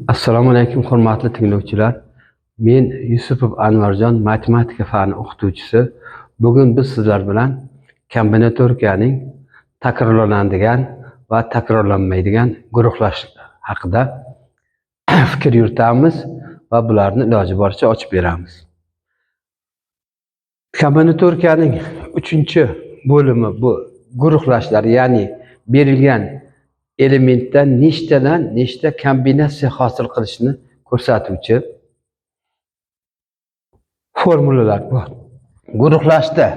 Assalomu alaykum hurmatli tinglovchilar. Men Yusupov Anvarjon, matematika fani o'qituvchisi. Bugun biz sizlar bilan kombinatorikaning takrorlanadigan va takrorlanmaydigan guruhlash haqida fikr yuritamiz va bularni iloji boricha ochib beramiz. Kombinatorikaning 3-bo'limi bu guruhlashlar, ya'ni berilgan elementdan nechtadan nechta kombinatsiya hosil qilishni ko'rsatuvchi formulalar bor. Guruhlashda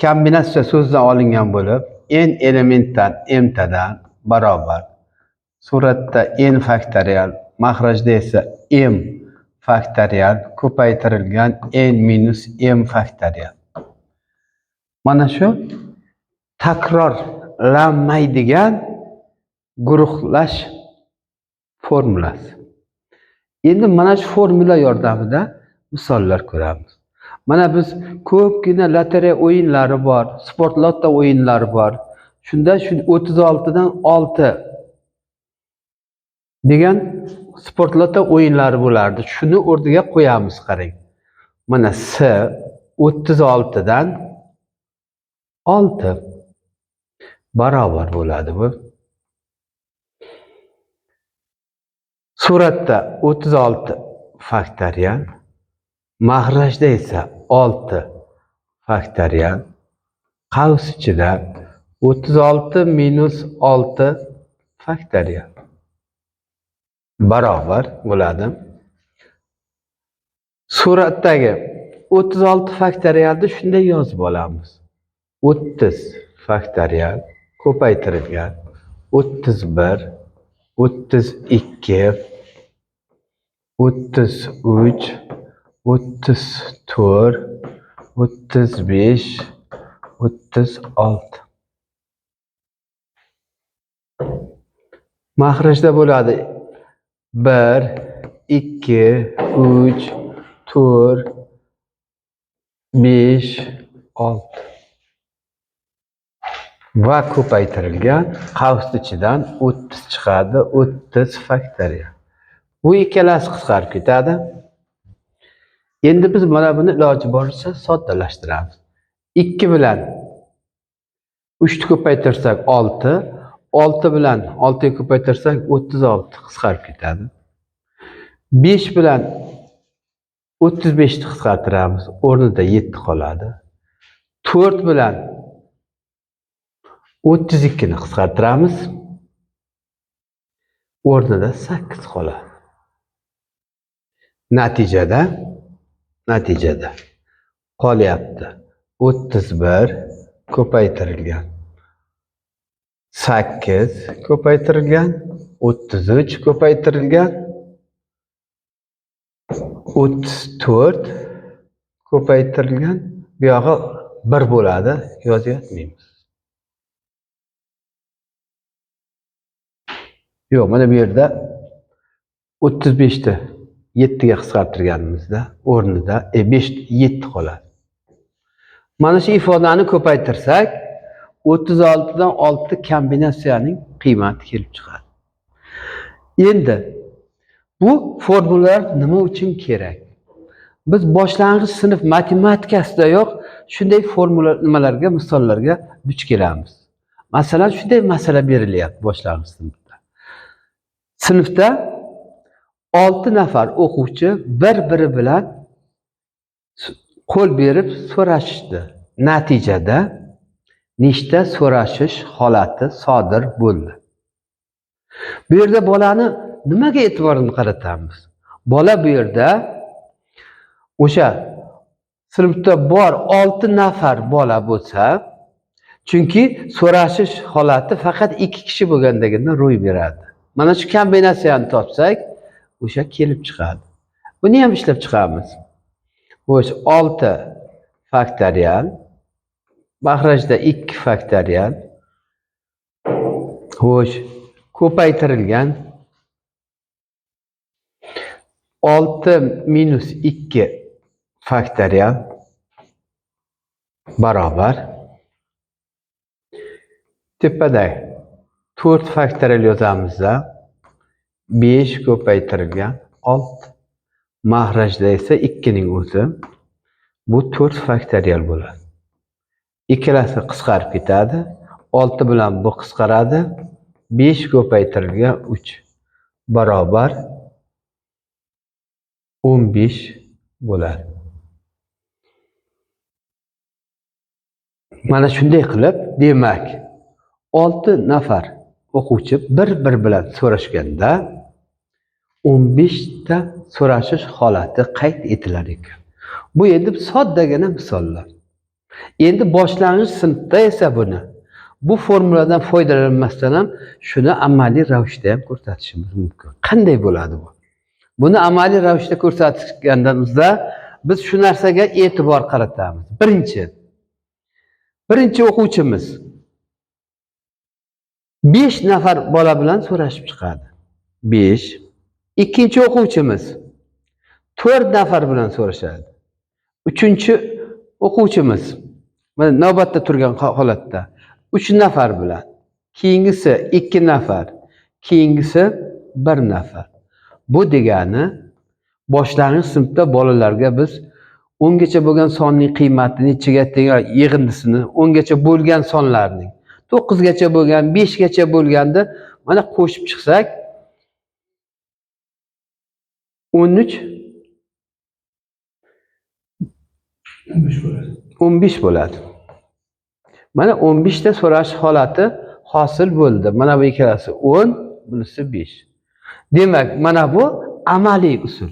kombinatsiya so'zdan olingan bo'lib, n elementdan mtadan barobar. Suratda n faktorial, mahrajda esa m faktorial ko'paytirilgan n minus m faktorial. Mana shu takrorlanmaydigan guruhlash formulasi. Endi mana shu formula yordamida misollar ko'ramiz. Mana biz ko'pgina lotereya o'yinlari bor, sport lotto o'yinlari bor. Shunda 36 dan 6 degan sport lotto o'yinlari bo'lardi. Shuni o'rniga qo'yamiz, qarang. Mana S 36 dan 6 barobar bo'ladi bu. Suratda 36 faktorial, mahrajda esa 6 faktorial, qavs ichida 36 minus 6 faktorial barobar bo'ladi. Suratdagi 36 faktorialni shunday yozib olamiz. 30 faktorial ko'paytirilgan 31, 32, 33, 34, 35, 36. Mahrajda bo'ladi 1, 2, 3, 4, 5, 6 va ko'paytirilgan qavs ichidan 30 chiqadi, 30 faktorial. Bu ikkalasi qisqarib ketadi. Endi biz mana buni iloji boricha soddalashtiramiz. 2 bilan 3 ni ko'paytirsak 6, 6 bilan 6 ni ko'paytirsak 36 qisqarib ketadi. 5 bilan 35 ni qisqartiramiz, o'rnida 7 qoladi. 4 bilan 32 ni qisqartiramiz, o'rnida 8 qoladi. Natijada qolyapti 31 ko'paytirilgan 8 ko'paytirilgan 33 ko'paytirilgan 34 ko'paytirilgan, bu yog'i 1 bo'ladi, yozyapmiz. Yo'q, mana bu yerda 35 ni 7 ga qisqartirganimizda o'rnida 7 qoladi. Mana shu ifodani ko'paytirsak 36 dan 6 kombinatsiyaning qiymati kelib chiqadi. Endi bu formulalar nima uchun kerak? Biz boshlang'ich sinf matematikasida yo'q shunday formulalarga, misollarga duch kelamiz. Masalan, shunday masala berilyapti boshlang'ich sinfda. Sinfda 6 nafar o'quvchi bir-biri bilan qo'l berib so'rashishdi. Natijada nechta so'rashish holati sodir bo'ldi? Bu yerda bolani nimaga e'tiborini qaratamiz? Bola bu yerda o'sha sinfda bor 6 nafar bola bo'lsa, chunki so'rashish holati faqat 2 kishi bo'lgandagina ro'y beradi. Mana shu kombinatsiyani topsak, o'sha kelib chiqadi. Buni ham ishlab chiqamiz. Xo'sh, 6 faktorial, mahrajda 2 faktorial. Xo'sh, ko'paytirilgan 6 minus 2 faktorial barobar. Tepada 4 faktorial yozamizda 5 ko'paytirilgan 6. Mahrajda esa 2 ning o'zi. Bu 4 faktorial bo'ladi. Ikkalasi qisqarib ketadi. 6 bilan bu qisqaradi. 5 ko'paytirilgan 3 barobar 15 bo'ladi. Mana shunday qilib, demak, 6 nafar o'quvchi bir bilan so'rashganda 15 ta so'rashish holati qayd etilar ekan. Bu endi soddagina misollar. Endi boshlang'ich sinfda esa buni bu formuladan foydalanmasdan ham shuni amaliy ravishda ham ko'rsatishimiz mumkin. Qanday bo'ladi bu? Buni amaliy ravishda ko'rsatganimizda biz shu narsaga e'tibor qaratamiz. Birinchi o'quvchimiz 5 nafar bola bilan so'rashib chiqadi. 5. Ikkinchi o'quvchimiz 4 nafar bilan so'rashadi. Uchinchi o'quvchimiz mana navbatda turgan holatda 3 nafar bilan, keyingisi 2 nafar, keyingisi 1 nafar. Bu degani boshlang'ich sinfda bolalarga biz 10 gacha bo'lgan sonning qiymatini nechaga teng yig'indisini 10 gacha bo'lgan sonlarning 9 gacha bo'lgan, 5 gacha bo'lganda mana qo'shib chiqsak 13 15 bo'ladi. Mana 15 ta so'rash holati hosil bo'ldi. Mana bu ikkalasi 10, bunisi 5. Demak, mana bu amaliy usul.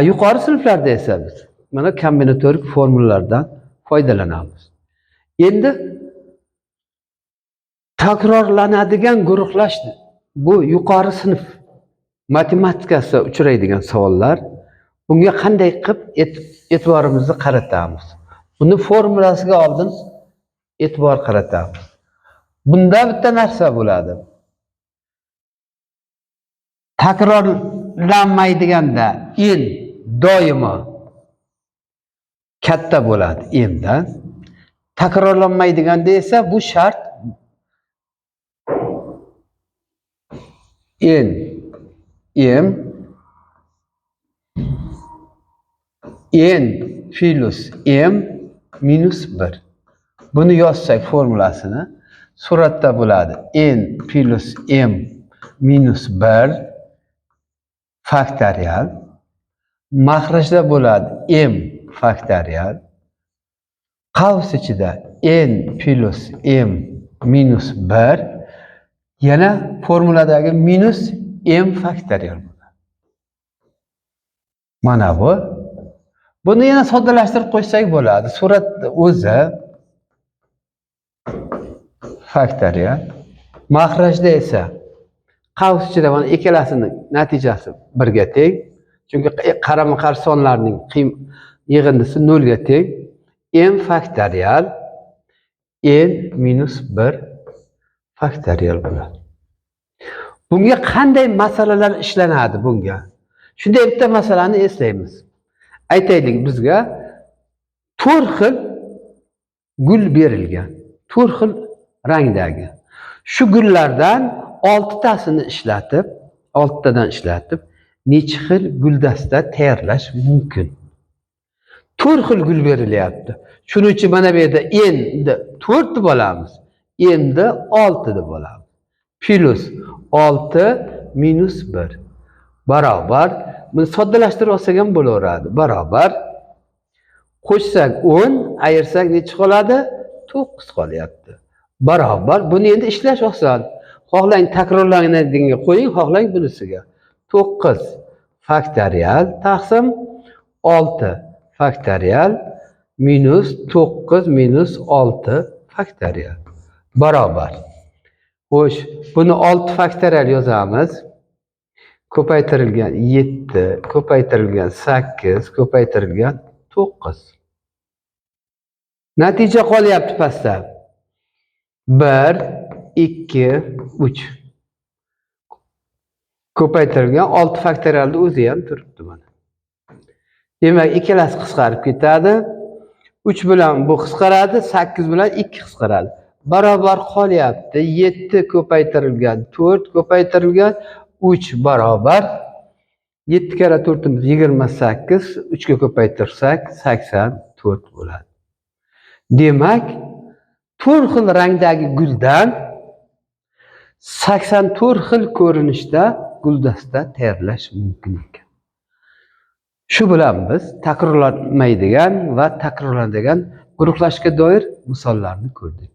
Yuqori sinflarda esa biz mana kombinatorik formulalardan foydalanamiz. Endi takrorlanadigan guruhlash bu yuqori sinf matematikasida uchraydigan savollar. Bunga qanday qilib e'tiborimizni qaratamiz? Buni formulasiga oldin e'tibor qaratamiz. Bunda bitta narsa bo'ladi. Takrorlanmaydiganda n doimo katta bo'ladi m'dan. Takrorlanmaydiganda esa bu shart n m n plus m minus 1. Buni yozsak formulasini suratda bo'ladi. N plus m minus 1 faktorial. Mahrajda bo'ladi m faktorial. Qavs ichida n plus m minus 1 yana formuladagi minus m faktorial bo'ladi. Mana bu. Buni yana soddalashtirib qo'ysak bo'ladi. Surat o'zi faktorial. Mahrajda esa qavs ichida mana ikkalasining natijasi 1 ga teng. Chunki qarama-qarshi sonlarning yig'indisi 0 ga teng. M faktorial n minus 1 faktorial bo'ladi. Bunga qanday masalalar ishlanadi bunga? Shunday bitta masalani eslaymiz. Aytaylik, bizga 4 xil gul berilgan. 4 xil rangdagi. Shu gullardan 6 tasini ishlatib, 6 tadan ishlatib, necha xil guldasta tayyorlash mumkin? 4 xil gul berilyapti. Shuning uchun mana bu yerda endi 4 deb olamiz, endi 6 deb olamiz. Plus 6 minus 1 barobar, buni soddalashtirib olsak ham bo'laveradi. Barobar qo'shsak 10, ayirsak necha qoladi? 9 qolyapti. Barobar, buni endi ishlash oson. Xohlang takrorlanadiganiga qo'ying, xohlang bunisiga. 9 faktorial taqsim 6 faktorial minus 9 minus 6 faktorial barobar. Xo'sh, buni 6 faktorial yozamiz. Ko'paytirilgan 7, ko'paytirilgan 8, ko'paytirilgan 9. Natija qolyapti pastda. 1, 2, 3. Ko'paytirilgan 6 faktorialni o'zi ham turibdi mana. Demak, ikkalasi qisqarib ketadi. 3 bilan bu qisqaradi, 8 bilan 2 qisqaradi. Barobar qolyapti. 7 ko'paytirilgan 4 ko'paytirilgan 3 barobar 7 kere 4'ümüz 28, 3'e ko'paytirsak 84 bo'ladi. Demak, 4 xil rangdagi guldan 84 xil ko'rinishda guldasta tayyorlash mumkin ekan. Shu bilan biz takrorlanmaydigan va takrorlanadigan guruhlashga doir misollarni ko'rdik.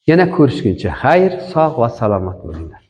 Yana ko'rishguncha xayr, sog' va salomat bo'linglar.